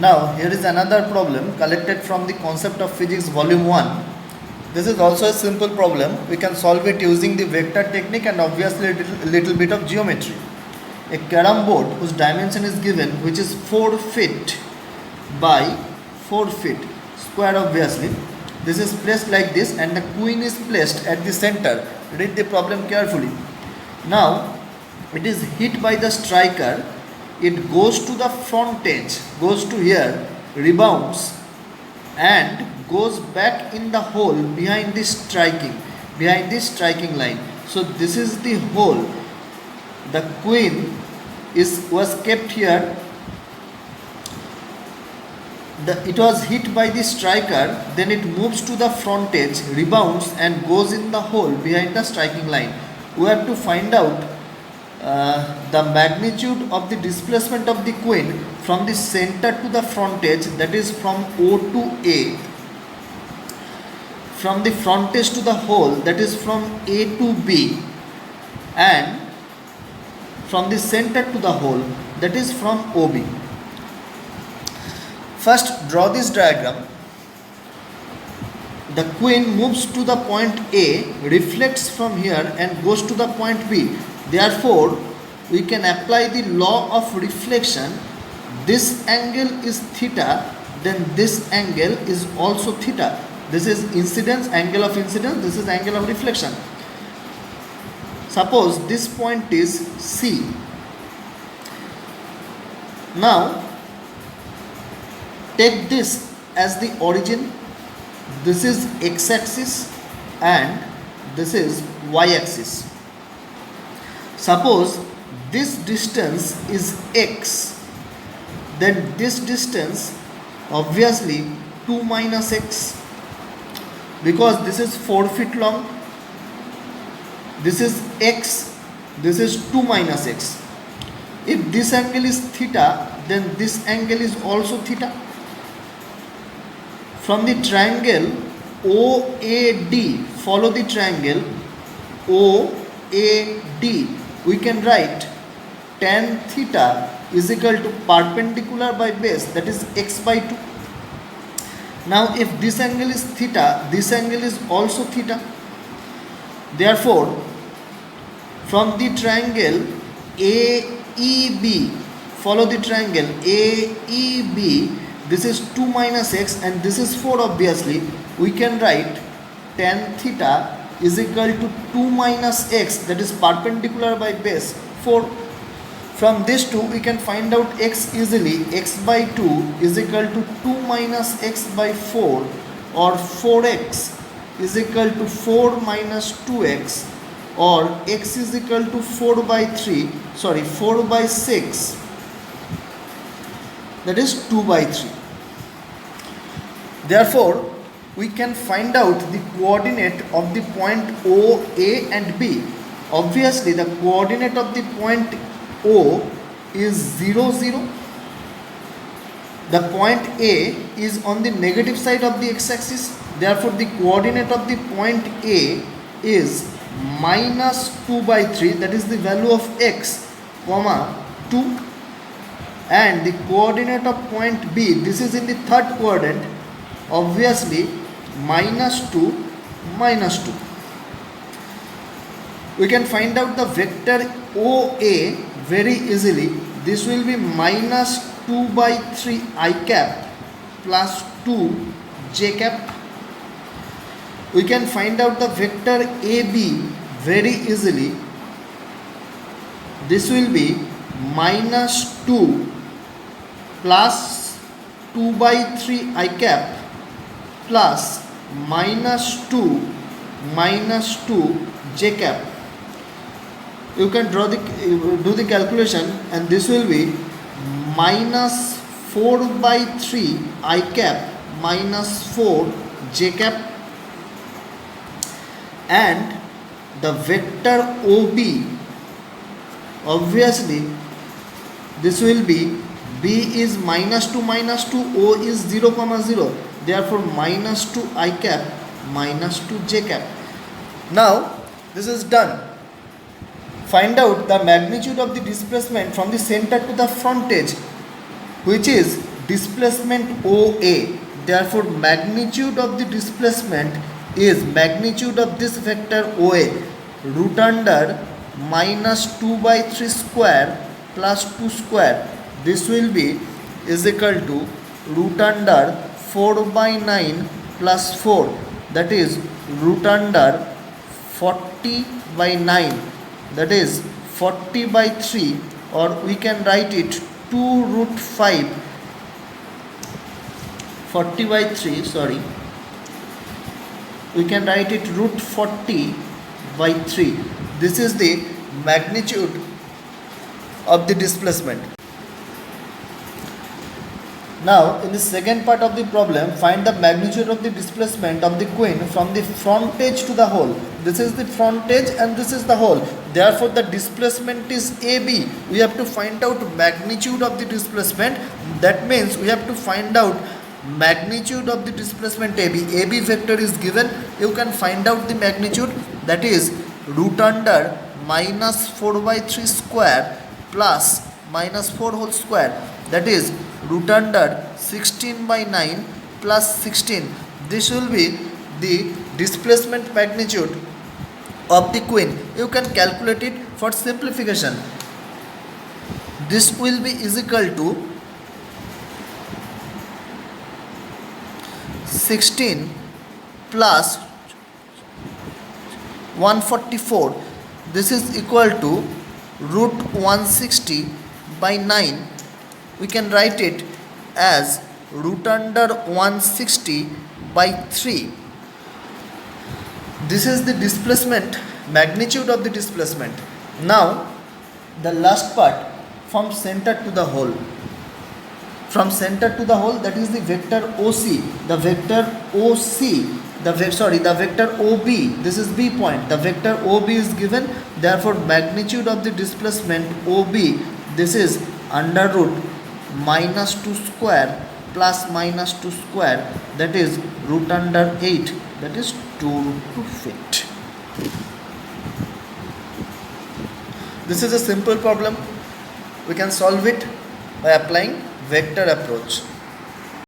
Now here is another problem collected from the Concept of Physics volume 1. This is also a simple problem. We can solve it using the vector technique and obviously a little bit of geometry. A carom board whose dimension is given, which is 4 feet by 4 feet square obviously. This is placed like this and the queen is placed at the center. Read the problem carefully. Now it is hit by the striker. It goes to the front edge, goes to here, rebounds and goes back in the hole behind this striking line. So this is the hole. The queen was kept here. It was hit by the striker, then it moves to the front edge, rebounds and goes in the hole behind the striking line. We have to find out the magnitude of the displacement of the queen from the center to the front edge, that is from O to A, from the front edge to the hole, that is from A to B, and from the center to the hole, that is from OB. First draw this diagram. The queen moves to the point A, reflects from here and goes to the point B. Therefore, we can apply the law of reflection. This angle is theta, then this angle is also theta. This is incidence, angle of incidence, this is angle of reflection. Suppose this point is C. Now, take this as the origin. This is x-axis and this is y-axis. Suppose this distance is x, then this distance obviously 2 minus x, because this is 4 feet long. This is x, this is 2 minus x. If this angle is theta, then this angle is also theta. From the triangle OAD, follow the triangle OAD, we can write tan theta is equal to perpendicular by base, that is x by 2. Now if this angle is theta, this angle is also theta. Therefore, from the triangle AEB, follow the triangle AEB, this is 2 minus x and this is 4 obviously. We can write tan theta is equal to 2 minus x, that is perpendicular by base 4. From this 2 we can find out x easily. X by 2 is equal to 2 minus x by 4, or 4x is equal to 4 minus 2x, or x is equal to 4 by 6, that is 2 by 3. Therefore, we can find out the coordinate of the point O, A and B. Obviously, the coordinate of the point O is 0, 0. The point A is on the negative side of the x-axis. Therefore, the coordinate of the point A is minus 2 by 3, that is the value of x, comma 2. And the coordinate of point B, this is in the third quadrant, obviously minus 2, minus 2. We can find out the vector OA very easily. This will be minus 2 by 3 I cap plus 2 j cap. We can find out the vector AB very easily. This will be minus 2 plus 2 by 3 I cap plus minus 2 j cap. You can do the calculation and this will be minus 4 by 3 I cap minus 4 j cap, and the vector OB, obviously this will be B is minus 2, O is 0, 0. Therefore, minus 2 I cap minus 2 j cap. Now, this is done. Find out the magnitude of the displacement from the center to the front edge, which is displacement OA. Therefore, magnitude of the displacement is magnitude of this vector OA root under minus 2 by 3 square plus 2 square. This will be is equal to root under 4 by 9 plus 4, that is root under 40 by 9, that is 40 by 3, or we can write it 2 root 5, 40 by 3, sorry, we can write it root 40 by 3. This is the magnitude of the displacement. Now, in the second part of the problem, find the magnitude of the displacement of the queen from the front edge to the hole. This is the front edge and this is the hole. Therefore, the displacement is AB. We have to find out magnitude of the displacement. That means we have to find out magnitude of the displacement AB. AB vector is given. You can find out the magnitude, that is root under minus 4 by 3 square plus minus 4 whole square, that is root under 16 by 9 plus 16. This will be the displacement magnitude of the queen. You can calculate it for simplification. This will be is equal to 16 plus 144. This is equal to root 160 by 9. We can write it as root under 160 by 3. This is the displacement, magnitude of the displacement. Now, the last part, from center to the hole. From center to the hole, that is the vector OC. The vector OC, the vector OB. This is B point. The vector OB is given. Therefore, magnitude of the displacement OB. This is under root minus 2 square plus minus 2 square, that is root under 8, that is 2 root 2 feet. This is a simple problem. We can solve it by applying vector approach.